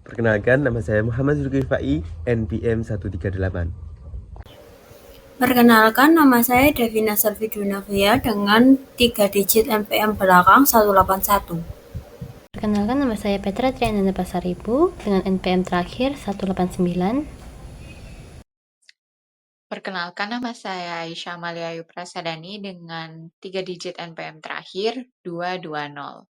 Perkenalkan, nama saya Muhammad Zulkifli, NPM 138. Perkenalkan, nama saya Devina Selvidunavia dengan 3 digit NPM belakang 181. Perkenalkan, nama saya Petra Triananda Pasaribu dengan NPM terakhir 189. Perkenalkan, nama saya Aisyah Maliayu Prasadani dengan 3 digit NPM terakhir 220.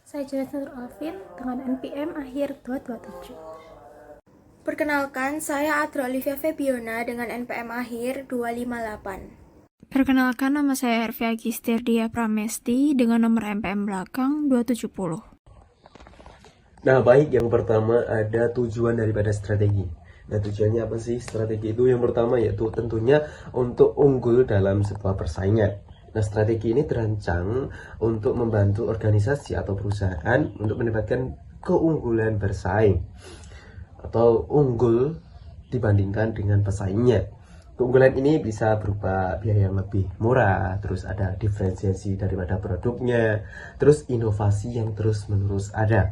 Saya Jonathan Alvin dengan NPM akhir 227. Perkenalkan, saya Adra Olivia Febiona dengan NPM akhir 258. Perkenalkan, nama saya Hervia Gistirdia Pramesti dengan nomor NPM belakang 270. Nah, baik, yang pertama ada tujuan daripada strategi. Nah, tujuannya apa sih strategi itu? Yang pertama yaitu tentunya untuk unggul dalam sebuah persaingan. Nah, strategi ini dirancang untuk membantu organisasi atau perusahaan untuk mendapatkan keunggulan bersaing atau unggul dibandingkan dengan pesaingnya. Keunggulan ini bisa berupa biaya yang lebih murah, terus ada diferensiasi daripada produknya, terus inovasi yang terus-menerus ada.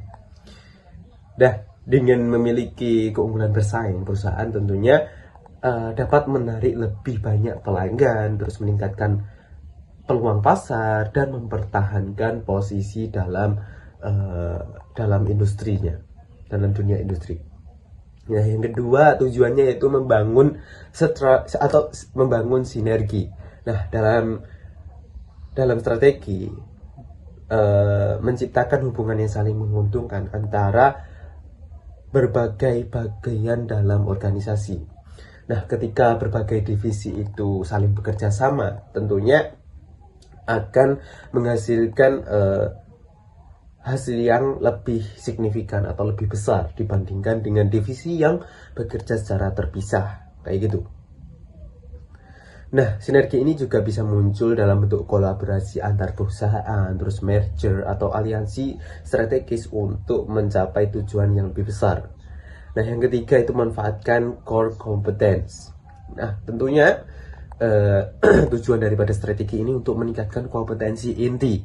Nah, dengan memiliki keunggulan bersaing, perusahaan tentunya dapat menarik lebih banyak pelanggan, terus meningkatkan peluang pasar dan mempertahankan posisi dalam industrinya, dalam dunia industri. Nah, yang kedua tujuannya yaitu membangun membangun sinergi. Nah, dalam strategi menciptakan hubungan yang saling menguntungkan antara berbagai bagian dalam organisasi. Nah, ketika berbagai divisi itu saling bekerja sama, tentunya akan menghasilkan hasil yang lebih signifikan atau lebih besar dibandingkan dengan divisi yang bekerja secara terpisah, kayak gitu. Nah, sinergi ini juga bisa muncul dalam bentuk kolaborasi antar perusahaan, terus merger atau aliansi strategis untuk mencapai tujuan yang lebih besar. Nah, yang ketiga itu manfaatkan core competence. Nah, tentunya tujuan daripada strategi ini untuk meningkatkan kompetensi inti.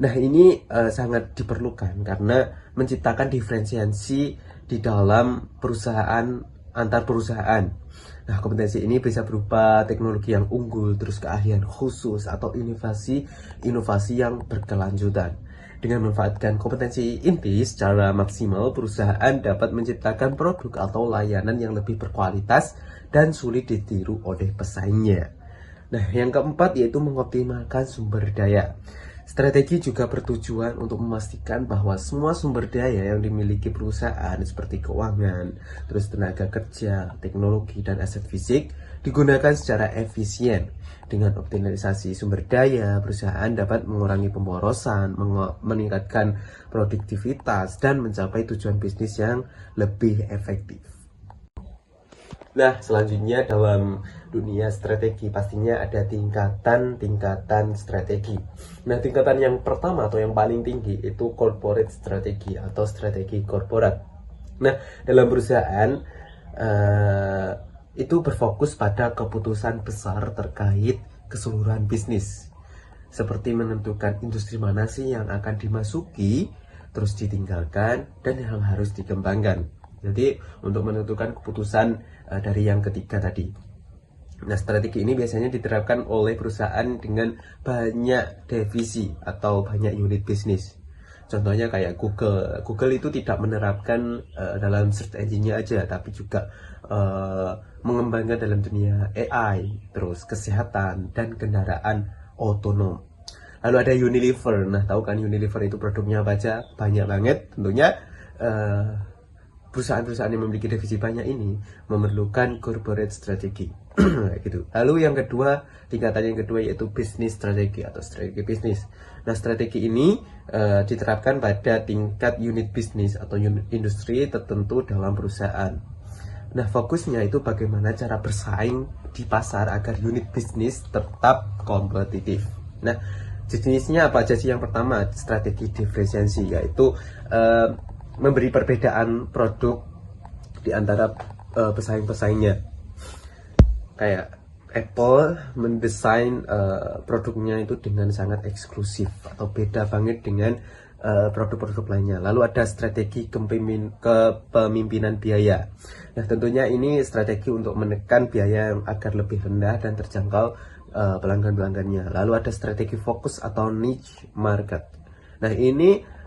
Nah, ini sangat diperlukan karena menciptakan diferensiasi di dalam perusahaan antar perusahaan. Nah, kompetensi ini bisa berupa teknologi yang unggul, terus keahlian khusus atau inovasi yang berkelanjutan. Dengan memanfaatkan kompetensi inti secara maksimal, perusahaan dapat menciptakan produk atau layanan yang lebih berkualitas dan sulit ditiru oleh pesaingnya. Nah, yang keempat yaitu mengoptimalkan sumber daya. Strategi juga bertujuan untuk memastikan bahwa semua sumber daya yang dimiliki perusahaan seperti keuangan, terus tenaga kerja, teknologi, dan aset fisik digunakan secara efisien. Dengan optimalisasi sumber daya, perusahaan dapat mengurangi pemborosan, meningkatkan produktivitas, dan mencapai tujuan bisnis yang lebih efektif. Nah, selanjutnya dalam dunia strategi pastinya ada tingkatan strategi. Nah, tingkatan yang pertama atau yang paling tinggi itu corporate strategi atau strategi korporat. Nah, dalam perusahaan itu berfokus pada keputusan besar terkait keseluruhan bisnis. Seperti menentukan industri mana sih yang akan dimasuki, terus ditinggalkan, dan yang harus dikembangkan. Jadi untuk menentukan keputusan dari yang ketiga tadi. Nah, strategi ini biasanya diterapkan oleh perusahaan dengan banyak divisi atau banyak unit bisnis. Contohnya kayak Google. Google itu tidak menerapkan dalam search engine-nya aja, tapi juga mengembangkan dalam dunia AI, terus kesehatan dan kendaraan otonom. Lalu ada Unilever. Nah, tahu kan Unilever itu produknya apa aja? Banyak banget. Tentunya perusahaan-perusahaan yang memiliki divisi banyak ini memerlukan corporate strategy. Gitu. Lalu yang kedua, tingkatan yang kedua yaitu business strategi atau strategi bisnis. Nah, strategi ini diterapkan pada tingkat unit bisnis atau unit industri tertentu dalam perusahaan. Nah, fokusnya itu bagaimana cara bersaing di pasar agar unit bisnis tetap kompetitif. Nah, jenisnya apa aja sih? Yang pertama, strategi diferensiasi, yaitu memberi perbedaan produk di antara pesaing-pesaingnya. Kayak Apple mendesain produknya itu dengan sangat eksklusif atau beda banget dengan produk-produk lainnya. Lalu ada strategi kepemimpinan biaya. Nah, tentunya ini strategi untuk menekan biaya yang agar lebih rendah dan terjangkau pelanggan-pelanggannya. Lalu ada strategi fokus atau niche market. Nah, ini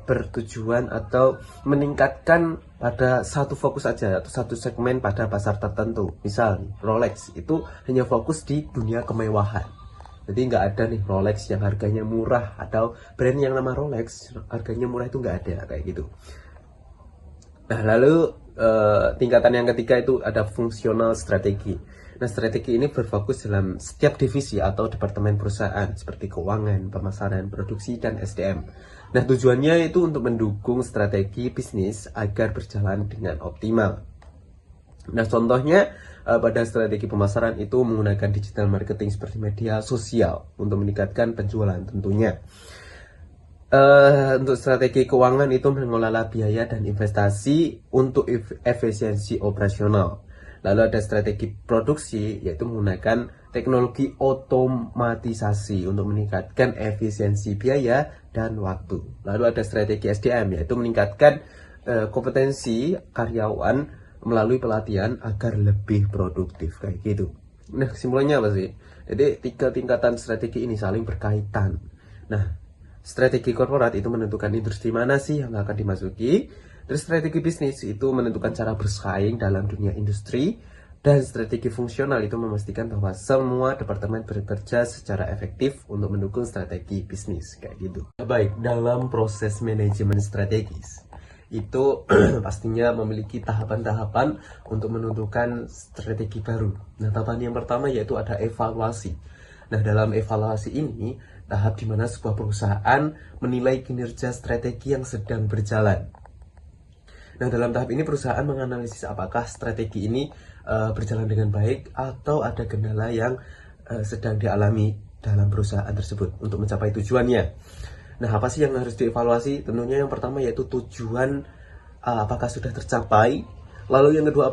bertujuan atau meningkatkan pada satu fokus aja atau satu segmen pada pasar tertentu. Misal Rolex itu hanya fokus di dunia kemewahan. Jadi nggak ada nih Rolex yang harganya murah atau brand yang nama Rolex harganya murah, itu nggak ada kayak gitu. Nah, lalu tingkatan yang ketiga itu ada fungsional strategi. Nah, strategi ini berfokus dalam setiap divisi atau departemen perusahaan seperti keuangan, pemasaran, produksi, dan SDM. Nah, tujuannya itu untuk mendukung strategi bisnis agar berjalan dengan optimal. Nah, contohnya pada strategi pemasaran itu menggunakan digital marketing seperti media sosial untuk meningkatkan penjualan tentunya. Untuk strategi keuangan itu mengelola biaya dan investasi untuk efisiensi operasional. Lalu ada strategi produksi, yaitu menggunakan teknologi otomatisasi untuk meningkatkan efisiensi biaya dan waktu. Lalu ada strategi SDM, yaitu meningkatkan kompetensi karyawan melalui pelatihan agar lebih produktif kayak gitu. Nah, kesimpulannya apa sih? Jadi 3 tingkatan strategi ini saling berkaitan. Nah, strategi korporat itu menentukan industri mana sih yang akan dimasuki. Terus strategi bisnis itu menentukan cara bersaing dalam dunia industri. Dan strategi fungsional itu memastikan bahwa semua departemen bekerja secara efektif untuk mendukung strategi bisnis kayak gitu. Baik, dalam proses manajemen strategis itu pastinya memiliki tahapan-tahapan untuk menentukan strategi baru. Nah, tahapan yang pertama yaitu ada evaluasi. Nah, dalam evaluasi ini tahap di mana sebuah perusahaan menilai kinerja strategi yang sedang berjalan. Nah, dalam tahap ini perusahaan menganalisis apakah strategi ini berjalan dengan baik atau ada kendala yang sedang dialami dalam perusahaan tersebut untuk mencapai tujuannya. Nah, apa sih yang harus dievaluasi? Tentunya yang pertama yaitu tujuan apakah sudah tercapai. Lalu yang kedua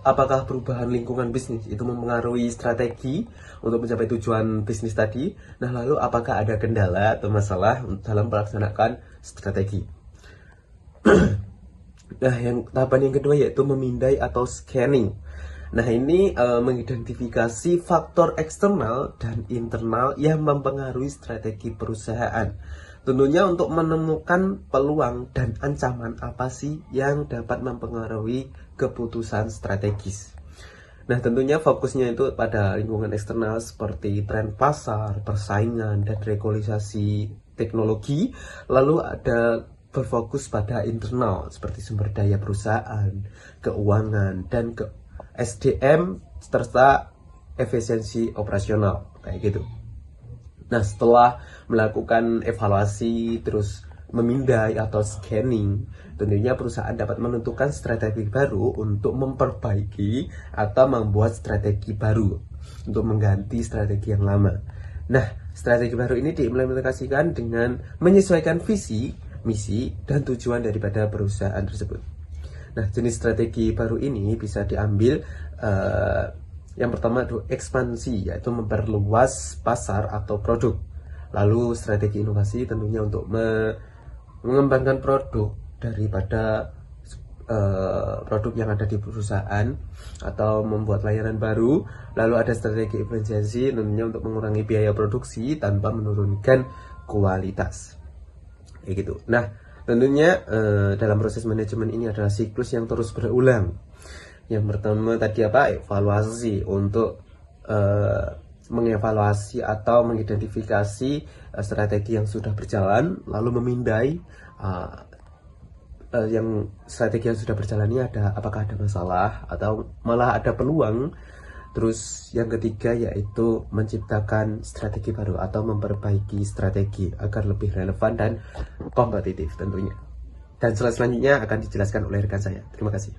apakah perubahan lingkungan bisnis itu mempengaruhi strategi untuk mencapai tujuan bisnis tadi. Nah, lalu apakah ada kendala atau masalah dalam melaksanakan strategi. Nah, tahapan yang kedua yaitu memindai atau scanning. Nah, ini mengidentifikasi faktor eksternal dan internal yang mempengaruhi strategi perusahaan. Tentunya untuk menemukan peluang dan ancaman apa sih yang dapat mempengaruhi keputusan strategis. Nah, tentunya fokusnya itu pada lingkungan eksternal seperti tren pasar, persaingan, dan regulasi teknologi. Lalu ada berfokus pada internal seperti sumber daya perusahaan, keuangan, dan SDM serta efisiensi operasional kayak gitu. Nah, setelah melakukan evaluasi terus memindai atau scanning, tentunya perusahaan dapat menentukan strategi baru untuk memperbaiki atau membuat strategi baru untuk mengganti strategi yang lama. Nah, strategi baru ini diimplementasikan dengan menyesuaikan visi, misi, dan tujuan daripada perusahaan tersebut. Nah, jenis strategi baru ini bisa diambil yang pertama itu ekspansi, yaitu memperluas pasar atau produk. Lalu strategi inovasi tentunya untuk mengembangkan produk daripada produk yang ada di perusahaan atau membuat layanan baru. Lalu ada strategi efisiensi tentunya untuk mengurangi biaya produksi tanpa menurunkan kualitas. Kayak gitu. Nah, tentunya dalam proses manajemen ini adalah siklus yang terus berulang. Yang pertama tadi evaluasi untuk mengevaluasi atau mengidentifikasi strategi yang sudah berjalan, lalu memindai yang strategi yang sudah berjalan ini apakah ada masalah atau malah ada peluang. Terus yang ketiga yaitu menciptakan strategi baru atau memperbaiki strategi agar lebih relevan dan kompetitif tentunya. Dan selanjutnya akan dijelaskan oleh rekan saya. Terima kasih.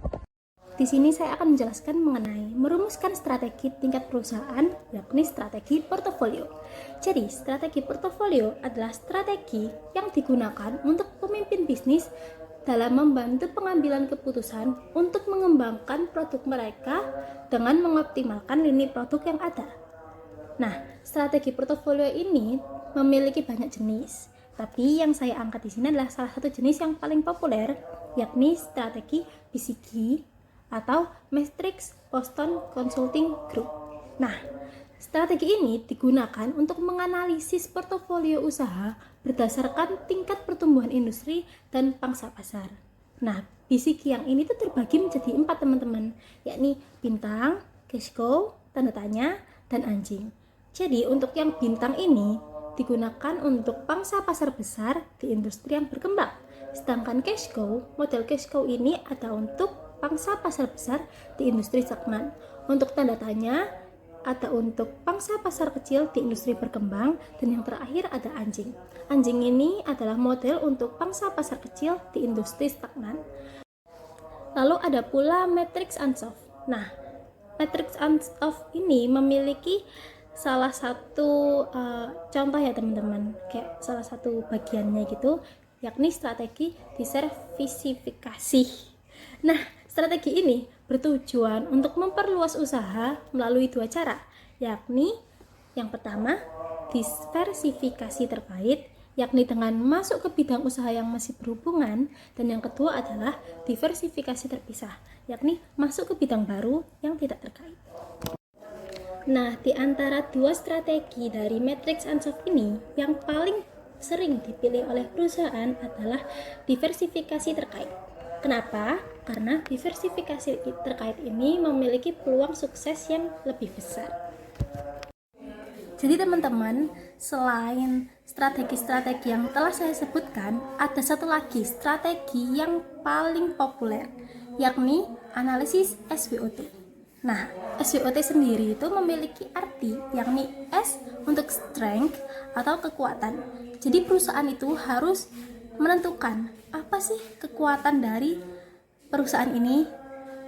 Di sini saya akan menjelaskan mengenai merumuskan strategi tingkat perusahaan, yakni strategi portofolio. Jadi, strategi portofolio adalah strategi yang digunakan untuk pemimpin bisnis dalam membantu pengambilan keputusan untuk mengembangkan produk mereka dengan mengoptimalkan lini produk yang ada. Nah, strategi portofolio ini memiliki banyak jenis. Tapi yang saya angkat di sini adalah salah satu jenis yang paling populer, yakni strategi BCG atau Matrix Boston Consulting Group. Nah, strategi ini digunakan untuk menganalisis portofolio usaha berdasarkan tingkat pertumbuhan industri dan pangsa pasar. Nah, BCG yang ini tuh terbagi menjadi 4 teman-teman, yakni bintang, cash cow, tanda tanya, dan anjing. Jadi untuk yang bintang ini digunakan untuk pangsa pasar besar di industri yang berkembang. Sedangkan cash cow, model cash cow ini ada untuk pangsa pasar besar di industri stagnan. Untuk tanda tanya ada untuk pangsa pasar kecil di industri berkembang, dan yang terakhir ada anjing. Anjing ini adalah model untuk pangsa pasar kecil di industri stagnan. Lalu ada pula Matrix Ansoff. Nah, Matrix Ansoff ini memiliki salah satu contoh ya teman-teman, kayak salah satu bagiannya gitu, yakni strategi diversifikasi. Nah, strategi ini bertujuan untuk memperluas usaha melalui 2 cara, yakni yang pertama diversifikasi terkait, yakni dengan masuk ke bidang usaha yang masih berhubungan, dan yang kedua adalah diversifikasi terpisah, yakni masuk ke bidang baru yang tidak terkait. Nah, di antara 2 strategi dari Matrix Ansoff ini, yang paling sering dipilih oleh perusahaan adalah diversifikasi terkait. Kenapa? Karena diversifikasi terkait ini memiliki peluang sukses yang lebih besar. Jadi teman-teman, selain strategi-strategi yang telah saya sebutkan, ada satu lagi strategi yang paling populer, yakni analisis SWOT. Nah, SWOT sendiri itu memiliki arti, yakni S untuk strength atau kekuatan. Jadi perusahaan itu harus menentukan apa sih kekuatan dari perusahaan ini,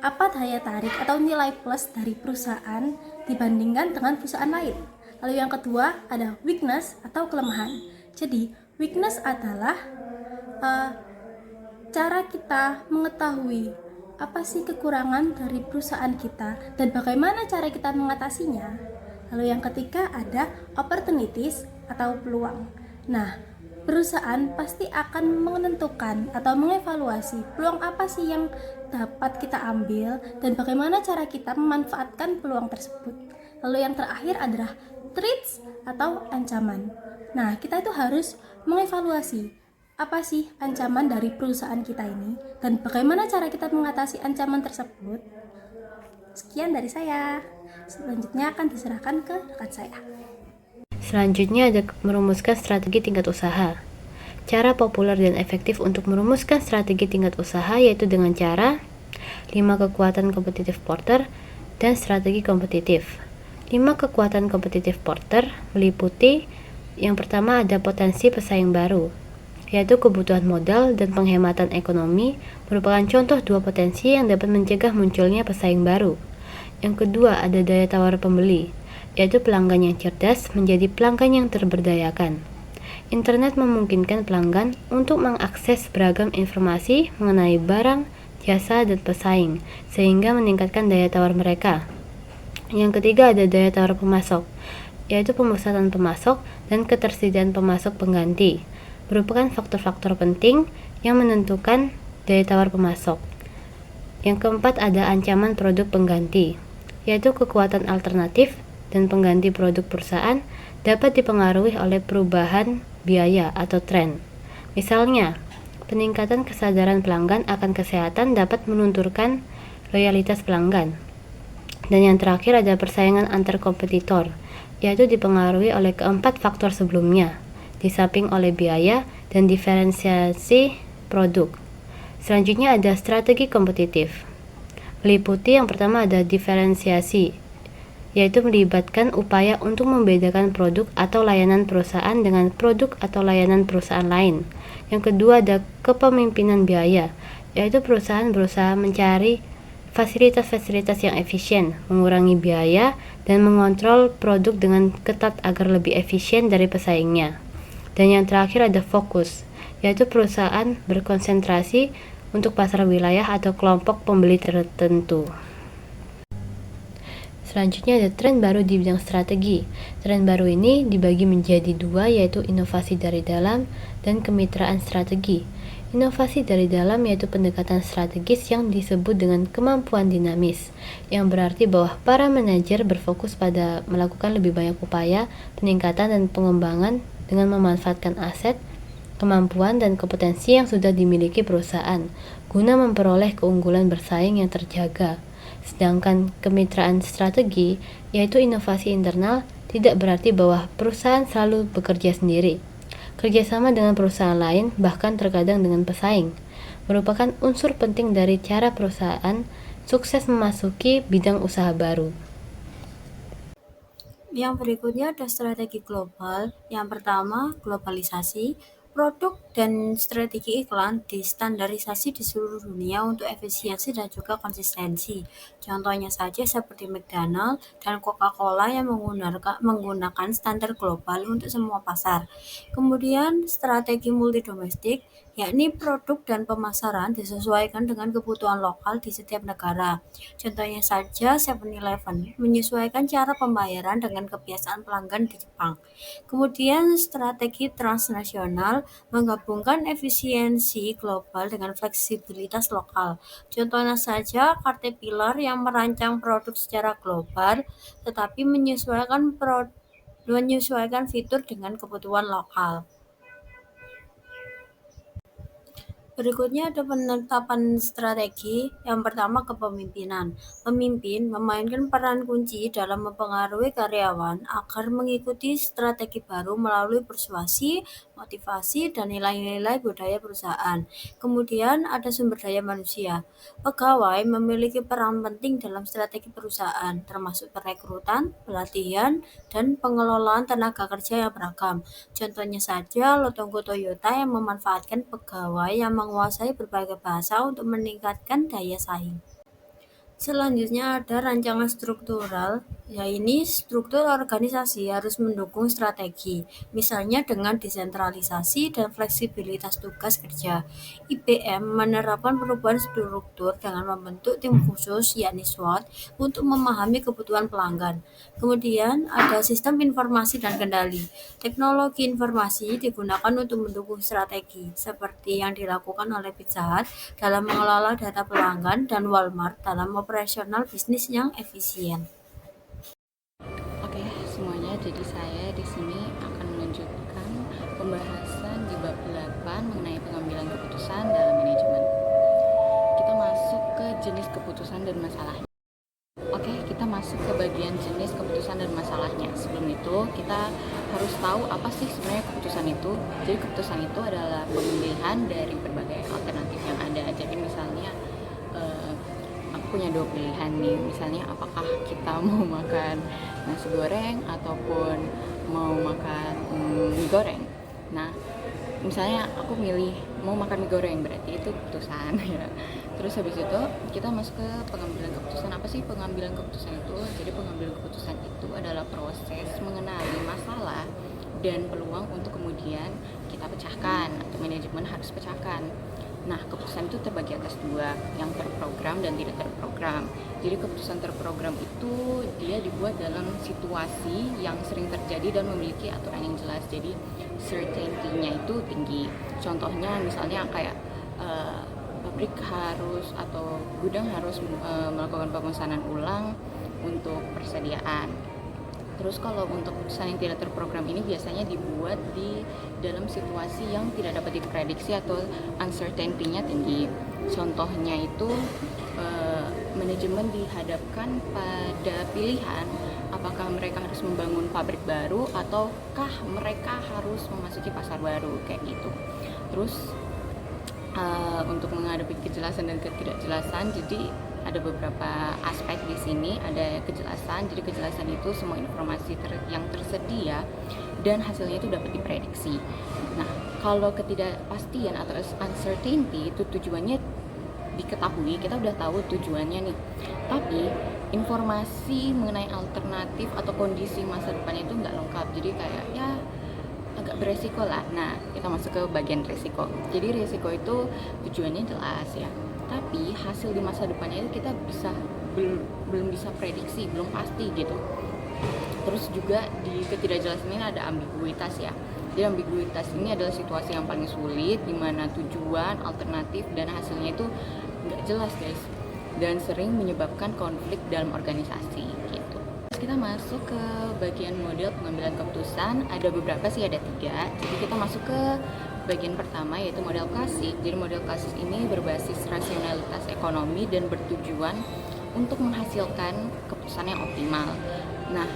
apa daya tarik atau nilai plus dari perusahaan dibandingkan dengan perusahaan lain. Lalu yang kedua ada weakness atau kelemahan. Jadi weakness adalah cara kita mengetahui apa sih kekurangan dari perusahaan kita dan bagaimana cara kita mengatasinya. Lalu yang ketiga ada opportunities atau peluang. Nah, perusahaan pasti akan menentukan atau mengevaluasi peluang apa sih yang dapat kita ambil dan bagaimana cara kita memanfaatkan peluang tersebut. Lalu yang terakhir adalah threats atau ancaman. Nah, kita itu harus mengevaluasi apa sih ancaman dari perusahaan kita ini dan bagaimana cara kita mengatasi ancaman tersebut. Sekian dari saya. Selanjutnya akan diserahkan ke rekan saya. Selanjutnya ada merumuskan strategi tingkat usaha. Cara populer dan efektif untuk merumuskan strategi tingkat usaha yaitu dengan cara 5 kekuatan kompetitif Porter dan strategi kompetitif. 5 kekuatan kompetitif Porter meliputi yang pertama ada potensi pesaing baru, yaitu kebutuhan modal dan penghematan ekonomi merupakan contoh 2 potensi yang dapat mencegah munculnya pesaing baru. Yang kedua ada daya tawar pembeli, yaitu pelanggan yang cerdas menjadi pelanggan yang terberdayakan. Internet memungkinkan pelanggan untuk mengakses beragam informasi mengenai barang, jasa, dan pesaing, sehingga meningkatkan daya tawar mereka. Yang ketiga ada daya tawar pemasok, yaitu pemusatan pemasok dan ketersediaan pemasok pengganti merupakan faktor-faktor penting yang menentukan daya tawar pemasok. Yang keempat ada ancaman produk pengganti, yaitu kekuatan alternatif dan pengganti produk perusahaan dapat dipengaruhi oleh perubahan biaya atau tren. Misalnya, peningkatan kesadaran pelanggan akan kesehatan dapat menunturkan loyalitas pelanggan. Dan yang terakhir ada persaingan antar kompetitor, yaitu dipengaruhi oleh keempat faktor sebelumnya, di samping oleh biaya dan diferensiasi produk. Selanjutnya ada strategi kompetitif. Meliputi yang pertama ada diferensiasi, yaitu melibatkan upaya untuk membedakan produk atau layanan perusahaan dengan produk atau layanan perusahaan lain. Yang kedua ada kepemimpinan biaya, yaitu perusahaan berusaha mencari fasilitas-fasilitas yang efisien, mengurangi biaya, dan mengontrol produk dengan ketat agar lebih efisien dari pesaingnya. Dan yang terakhir ada fokus, yaitu perusahaan berkonsentrasi untuk pasar wilayah atau kelompok pembeli tertentu. Selanjutnya ada tren baru di bidang strategi. Tren baru ini dibagi menjadi dua, yaitu inovasi dari dalam dan kemitraan strategi. Inovasi dari dalam yaitu pendekatan strategis yang disebut dengan kemampuan dinamis, yang berarti bahwa para manajer berfokus pada melakukan lebih banyak upaya, peningkatan dan pengembangan dengan memanfaatkan aset, kemampuan dan kompetensi yang sudah dimiliki perusahaan, guna memperoleh keunggulan bersaing yang terjaga. Sedangkan kemitraan strategi, yaitu inovasi internal, tidak berarti bahwa perusahaan selalu bekerja sendiri. Kerjasama dengan perusahaan lain, bahkan terkadang dengan pesaing, merupakan unsur penting dari cara perusahaan sukses memasuki bidang usaha baru. Yang berikutnya ada strategi global. Yang pertama, globalisasi. Produk dan strategi iklan distandarisasi di seluruh dunia untuk efisiensi dan juga konsistensi. Contohnya saja seperti McDonald dan Coca-Cola yang menggunakan standar global untuk semua pasar. Kemudian strategi multidomestik, yakni produk dan pemasaran disesuaikan dengan kebutuhan lokal di setiap negara. Contohnya saja 7-Eleven menyesuaikan cara pembayaran dengan kebiasaan pelanggan di Jepang. Kemudian strategi transnasional menggabungkan efisiensi global dengan fleksibilitas lokal. Contohnya saja Caterpillar yang merancang produk secara global tetapi menyesuaikan fitur dengan kebutuhan lokal. Berikutnya ada penetapan strategi. Yang pertama, kepemimpinan. Pemimpin memainkan peran kunci dalam mempengaruhi karyawan agar mengikuti strategi baru melalui persuasi, motivasi, dan nilai-nilai budaya perusahaan. Kemudian ada sumber daya manusia. Pegawai memiliki peran penting dalam strategi perusahaan, termasuk perekrutan, pelatihan, dan pengelolaan tenaga kerja yang beragam. Contohnya saja Lotongo Toyota yang memanfaatkan pegawai yang menguasai berbagai bahasa untuk meningkatkan daya saing. Selanjutnya ada rancangan struktural, yaitu struktur organisasi harus mendukung strategi, misalnya dengan desentralisasi dan fleksibilitas tugas kerja. IBM menerapkan perubahan struktur dengan membentuk tim khusus, yakni SWOT, untuk memahami kebutuhan pelanggan. Kemudian ada sistem informasi dan kendali. Teknologi informasi digunakan untuk mendukung strategi, seperti yang dilakukan oleh Pizza Hut dalam mengelola data pelanggan dan Walmart dalam operasional bisnis yang efisien. Oke, semuanya, jadi saya di sini akan menunjukkan pembahasan di bab 8 mengenai pengambilan keputusan dalam manajemen. Kita masuk ke jenis keputusan dan masalahnya. Oke, kita masuk ke bagian jenis keputusan dan masalahnya. Sebelum itu, kita harus tahu apa sih sebenarnya keputusan itu. Jadi keputusan itu adalah pemilihan dari berbagai alternatif yang ada. Jadi misalnya aku punya 2 pilihan nih, misalnya apakah kita mau makan nasi goreng ataupun mau makan mie goreng. Nah, misalnya aku milih mau makan mie goreng, berarti itu keputusan ya. Terus habis itu kita masuk ke pengambilan keputusan. Apa sih pengambilan keputusan itu? Jadi pengambilan keputusan itu adalah proses mengenali masalah dan peluang untuk kemudian kita pecahkan, atau manajemen harus pecahkan. Nah, keputusan itu terbagi atas 2, yang terprogram dan tidak terprogram. Jadi keputusan terprogram itu dia dibuat dalam situasi yang sering terjadi dan memiliki aturan yang jelas. Jadi certainty-nya itu tinggi. Contohnya misalnya kayak pabrik harus atau gudang harus melakukan pemesanan ulang untuk persediaan. Terus kalau untuk keputusan yang tidak terprogram ini biasanya dibuat di dalam situasi yang tidak dapat diprediksi atau uncertainty-nya tinggi. Contohnya itu manajemen dihadapkan pada pilihan apakah mereka harus membangun pabrik baru ataukah mereka harus memasuki pasar baru, kayak gitu. Terus untuk menghadapi kejelasan dan ketidakjelasan, jadi ada beberapa aspek di sini. Ada kejelasan, jadi kejelasan itu semua informasi yang tersedia dan hasilnya itu dapat diprediksi. Nah, kalau ketidakpastian atau uncertainty itu tujuannya diketahui, kita udah tahu tujuannya nih, tapi informasi mengenai alternatif atau kondisi masa depannya itu nggak lengkap, jadi kayak ya agak beresiko lah. Nah, kita masuk ke bagian resiko. Jadi resiko itu tujuannya jelas ya, tapi hasil di masa depannya itu kita bisa belum bisa prediksi, belum pasti gitu. Terus juga di ketidakjelasan ini ada ambiguitas ya. Jadi ambiguitas ini adalah situasi yang paling sulit, di mana tujuan, alternatif, dan hasilnya itu nggak jelas guys, dan sering menyebabkan konflik dalam organisasi gitu. Terus kita masuk ke bagian model pengambilan keputusan. Ada beberapa sih, ada 3. Jadi kita masuk ke bagian pertama, yaitu model klasik. Jadi model klasik ini berbasis rasionalitas ekonomi dan bertujuan untuk menghasilkan keputusan yang optimal. Nah,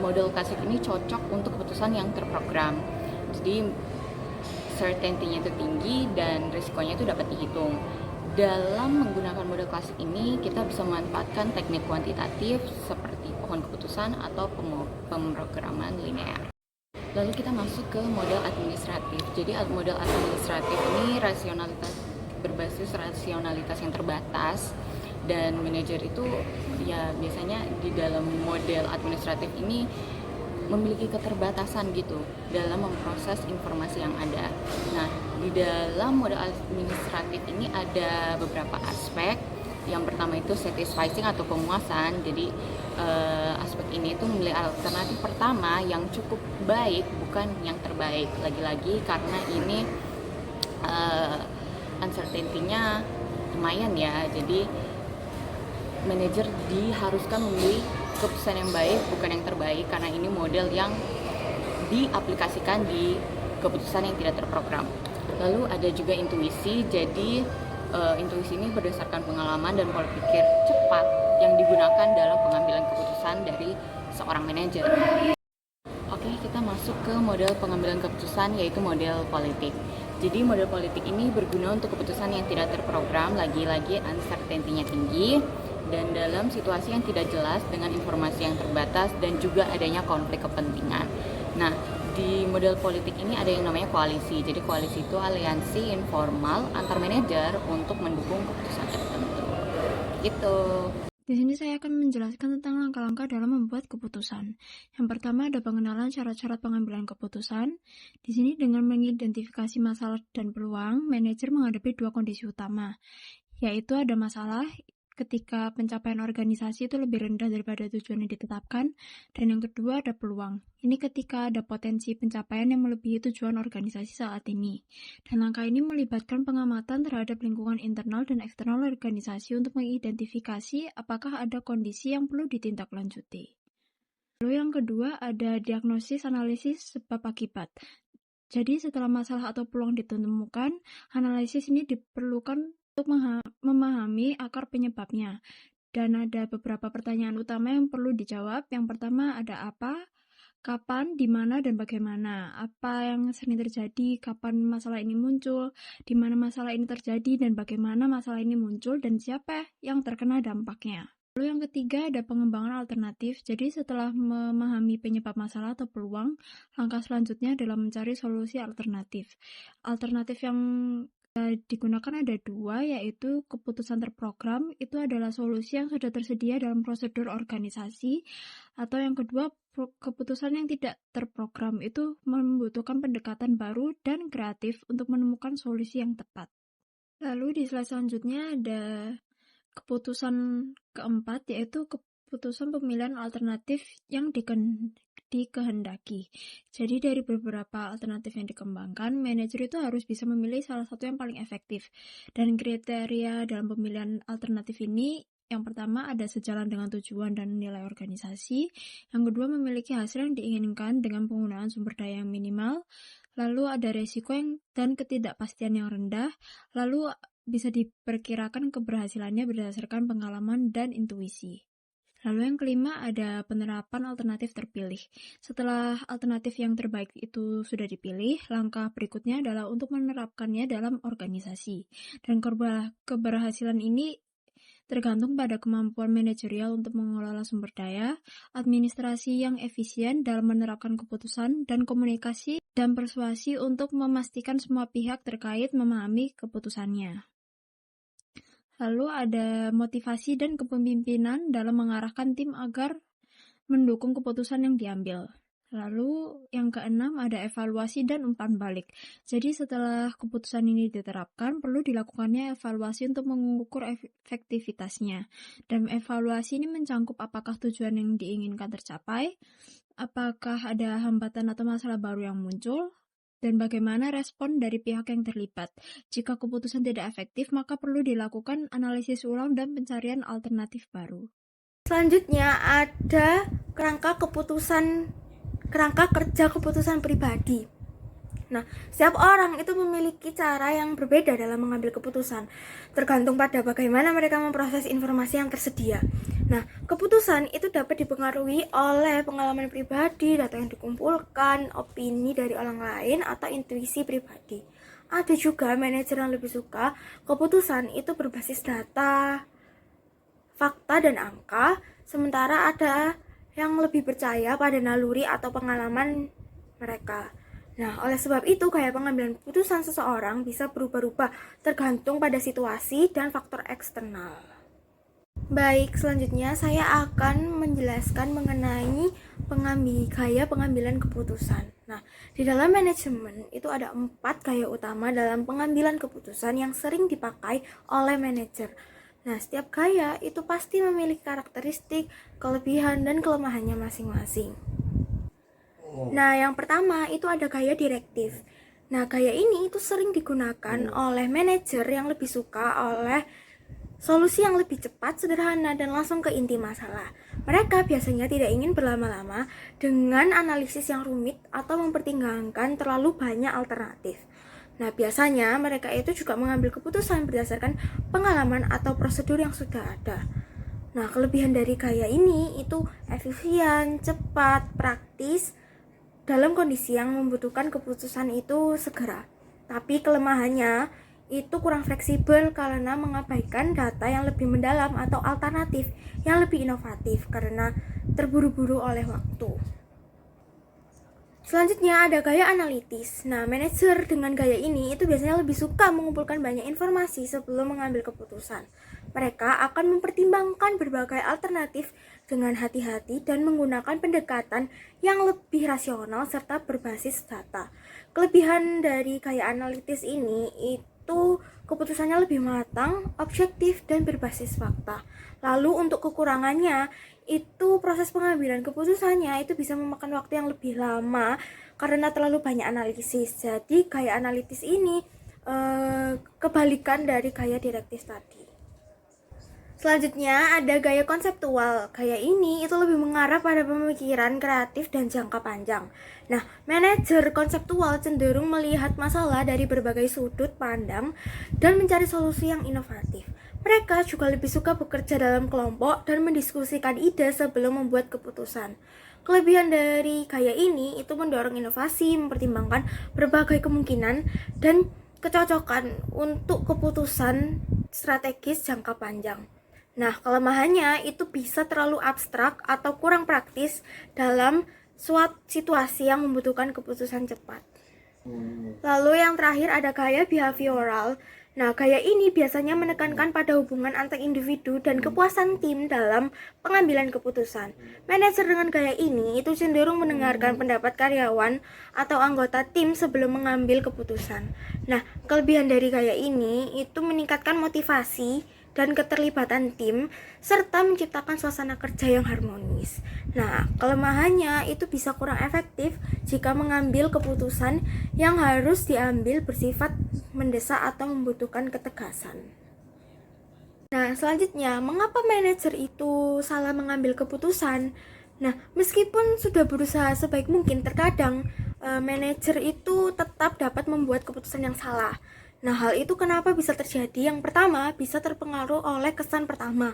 model klasik ini cocok untuk keputusan yang terprogram. Jadi certainty-nya itu tinggi dan risikonya itu dapat dihitung. Dalam menggunakan model klasik ini, kita bisa memanfaatkan teknik kuantitatif seperti pohon keputusan atau pemrograman linear. Lalu kita masuk ke model administratif. Jadi model administratif ini berbasis rasionalitas yang terbatas, dan manajer itu ya biasanya di dalam model administratif ini memiliki keterbatasan gitu dalam memproses informasi yang ada. Nah, di dalam model administratif ini ada beberapa aspek. Yang pertama itu satisficing atau pemuasan. Jadi aspek ini itu memilih alternatif pertama yang cukup baik, bukan yang terbaik. Lagi-lagi karena ini uncertainty-nya lumayan ya. Jadi manajer diharuskan memilih keputusan yang baik, bukan yang terbaik, karena ini model yang diaplikasikan di keputusan yang tidak terprogram. Lalu ada juga intuisi. Jadi intuisi ini berdasarkan pengalaman dan pola pikir cepat yang digunakan dalam pengambilan keputusan dari seorang manajer. Oke, kita masuk ke model pengambilan keputusan, yaitu model politik. Jadi model politik ini berguna untuk keputusan yang tidak terprogram, lagi-lagi uncertainty-nya tinggi, dan dalam situasi yang tidak jelas dengan informasi yang terbatas dan juga adanya konflik kepentingan. Nah, di model politik ini ada yang namanya koalisi. Jadi koalisi itu aliansi informal antar manajer untuk mendukung keputusan tertentu. Gitu. Di sini saya akan menjelaskan tentang langkah-langkah dalam membuat keputusan. Yang pertama ada pengenalan syarat-syarat pengambilan keputusan. Di sini dengan mengidentifikasi masalah dan peluang, manajer menghadapi 2 kondisi utama, yaitu ada masalah ketika pencapaian organisasi itu lebih rendah daripada tujuan yang ditetapkan, dan yang kedua ada peluang. Ini ketika ada potensi pencapaian yang melebihi tujuan organisasi saat ini. Dan langkah ini melibatkan pengamatan terhadap lingkungan internal dan eksternal organisasi untuk mengidentifikasi apakah ada kondisi yang perlu ditindaklanjuti. Lalu yang kedua ada diagnosis analisis sebab akibat. Jadi setelah masalah atau peluang ditemukan, analisis ini diperlukan untuk memahami akar penyebabnya. Dan ada beberapa pertanyaan utama yang perlu dijawab. Yang pertama ada apa, kapan, di mana, dan bagaimana. Apa yang sering terjadi, kapan masalah ini muncul, di mana masalah ini terjadi, dan bagaimana masalah ini muncul, dan siapa yang terkena dampaknya. Lalu yang ketiga ada pengembangan alternatif. Jadi setelah memahami penyebab masalah atau peluang, langkah selanjutnya adalah mencari solusi alternatif. Alternatif yang digunakan ada 2, yaitu keputusan terprogram. Itu adalah solusi yang sudah tersedia dalam prosedur organisasi. Atau yang kedua, keputusan yang tidak terprogram. Itu membutuhkan pendekatan baru dan kreatif untuk menemukan solusi yang tepat. Lalu di slide selanjutnya ada keputusan keempat, yaitu keputusan pemilihan alternatif yang dikehendaki. Jadi dari beberapa alternatif yang dikembangkan, manajer itu harus bisa memilih salah satu yang paling efektif. Dan kriteria dalam pemilihan alternatif ini, yang pertama ada sejalan dengan tujuan dan nilai organisasi. Yang kedua memiliki hasil yang diinginkan dengan penggunaan sumber daya yang minimal. Lalu ada resiko dan ketidakpastian yang rendah. Lalu bisa diperkirakan keberhasilannya berdasarkan pengalaman dan intuisi. Lalu yang kelima ada penerapan alternatif terpilih. Setelah alternatif yang terbaik itu sudah dipilih, langkah berikutnya adalah untuk menerapkannya dalam organisasi. Dan keberhasilan ini tergantung pada kemampuan manajerial untuk mengelola sumber daya, administrasi yang efisien dalam menerapkan keputusan, dan komunikasi dan persuasi untuk memastikan semua pihak terkait memahami keputusannya. Lalu ada motivasi dan kepemimpinan dalam mengarahkan tim agar mendukung keputusan yang diambil. Lalu yang keenam ada evaluasi dan umpan balik. Jadi setelah keputusan ini diterapkan, perlu dilakukannya evaluasi untuk mengukur efektivitasnya. Dan evaluasi ini mencangkup apakah tujuan yang diinginkan tercapai, apakah ada hambatan atau masalah baru yang muncul, dan bagaimana respon dari pihak yang terlibat. Jika keputusan tidak efektif, maka perlu dilakukan analisis ulang dan pencarian alternatif baru. Selanjutnya ada kerangka kerja keputusan pribadi. Nah, setiap orang itu memiliki cara yang berbeda dalam mengambil keputusan, tergantung pada bagaimana mereka memproses informasi yang tersedia. Nah, keputusan itu dapat dipengaruhi oleh pengalaman pribadi, data yang dikumpulkan, opini dari orang lain, atau intuisi pribadi. Ada juga manajer yang lebih suka keputusan itu berbasis data, fakta, dan angka, sementara ada yang lebih percaya pada naluri atau pengalaman mereka. Nah, oleh sebab itu, gaya pengambilan keputusan seseorang bisa berubah-ubah tergantung pada situasi dan faktor eksternal. Baik, selanjutnya saya akan menjelaskan mengenai gaya pengambilan keputusan. Nah, di dalam manajemen itu ada 4 gaya utama dalam pengambilan keputusan yang sering dipakai oleh manajer. Nah, setiap gaya itu pasti memiliki karakteristik, kelebihan, dan kelemahannya masing-masing. Nah, yang pertama itu ada gaya direktif. Nah, gaya ini itu sering digunakan oleh manajer yang lebih suka oleh solusi yang lebih cepat, sederhana, dan langsung ke inti masalah. Mereka biasanya tidak ingin berlama-lama dengan analisis yang rumit atau mempertimbangkan terlalu banyak alternatif. Nah, biasanya mereka itu juga mengambil keputusan berdasarkan pengalaman atau prosedur yang sudah ada. Nah, kelebihan dari gaya ini itu efisien, cepat, praktis dalam kondisi yang membutuhkan keputusan itu segera. Tapi kelemahannya itu kurang fleksibel karena mengabaikan data yang lebih mendalam atau alternatif yang lebih inovatif karena terburu-buru oleh waktu. Selanjutnya ada gaya analitis. Nah, manajer dengan gaya ini itu biasanya lebih suka mengumpulkan banyak informasi sebelum mengambil keputusan. Mereka akan mempertimbangkan berbagai alternatif dengan hati-hati dan menggunakan pendekatan yang lebih rasional serta berbasis data. Kelebihan dari gaya analitis ini itu keputusannya lebih matang, objektif, dan berbasis fakta. Lalu untuk kekurangannya, itu proses pengambilan keputusannya itu bisa memakan waktu yang lebih lama karena terlalu banyak analisis. Jadi gaya analitis ini kebalikan dari gaya direktif tadi. Selanjutnya ada gaya konseptual. Gaya ini itu lebih mengarah pada pemikiran kreatif dan jangka panjang. Nah, manajer konseptual cenderung melihat masalah dari berbagai sudut pandang dan mencari solusi yang inovatif. Mereka juga lebih suka bekerja dalam kelompok dan mendiskusikan ide sebelum membuat keputusan. Kelebihan dari gaya ini itu mendorong inovasi, mempertimbangkan berbagai kemungkinan, dan kecocokan untuk keputusan strategis jangka panjang. Nah, kelemahannya itu bisa terlalu abstrak atau kurang praktis dalam suatu situasi yang membutuhkan keputusan cepat. Lalu yang terakhir ada gaya behavioral. Nah, gaya ini biasanya menekankan pada hubungan antar individu dan kepuasan tim dalam pengambilan keputusan. Manajer dengan gaya ini itu cenderung mendengarkan pendapat karyawan atau anggota tim sebelum mengambil keputusan. Nah, kelebihan dari gaya ini itu meningkatkan motivasi dan keterlibatan tim, serta menciptakan suasana kerja yang harmonis. Nah, kelemahannya itu bisa kurang efektif jika mengambil keputusan yang harus diambil bersifat mendesak atau membutuhkan ketegasan. Nah, selanjutnya, mengapa manajer itu salah mengambil keputusan? Nah, meskipun sudah berusaha sebaik mungkin, terkadang manajer itu tetap dapat membuat keputusan yang salah. Nah, hal itu kenapa bisa terjadi? Yang pertama, bisa terpengaruh oleh kesan pertama,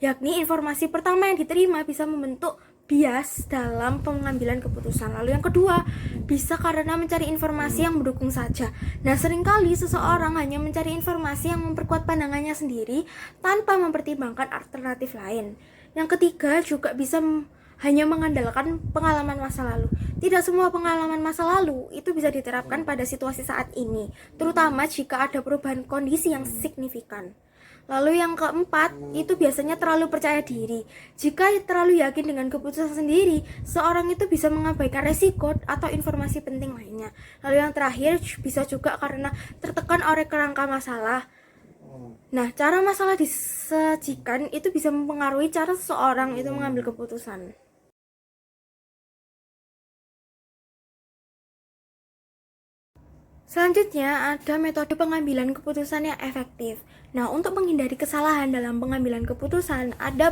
yakni informasi pertama yang diterima bisa membentuk bias dalam pengambilan keputusan. Lalu yang kedua, bisa karena mencari informasi yang mendukung saja. Nah, seringkali seseorang hanya mencari informasi yang memperkuat pandangannya sendiri tanpa mempertimbangkan alternatif lain. Yang ketiga, juga bisa hanya mengandalkan pengalaman masa lalu. Tidak semua pengalaman masa lalu itu bisa diterapkan pada situasi saat ini, terutama jika ada perubahan kondisi yang signifikan. Lalu yang keempat, itu biasanya terlalu percaya diri. Jika terlalu yakin dengan keputusan sendiri, seorang itu bisa mengabaikan resiko atau informasi penting lainnya. Lalu yang terakhir, bisa juga karena tertekan oleh kerangka masalah. Nah, cara masalah disajikan itu bisa mempengaruhi cara seseorang itu mengambil keputusan. Selanjutnya ada metode pengambilan keputusan yang efektif. Nah, untuk menghindari kesalahan dalam pengambilan keputusan, ada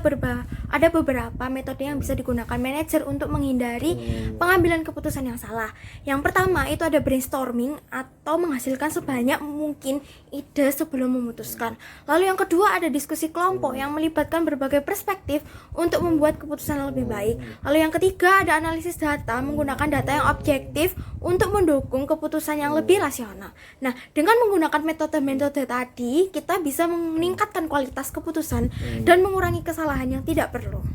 beberapa metode yang bisa digunakan manajer untuk menghindari pengambilan keputusan yang salah. Yang pertama itu ada brainstorming atau menghasilkan sebanyak mungkin ide sebelum memutuskan. Lalu yang kedua ada diskusi kelompok yang melibatkan berbagai perspektif untuk membuat keputusan yang lebih baik. Lalu yang ketiga ada analisis data menggunakan data yang objektif untuk mendukung keputusan yang lebih rasional. Nah, dengan menggunakan metode-metode tadi, kita bisa meningkatkan kualitas keputusan dan mengurangi kesalahan yang tidak perlu.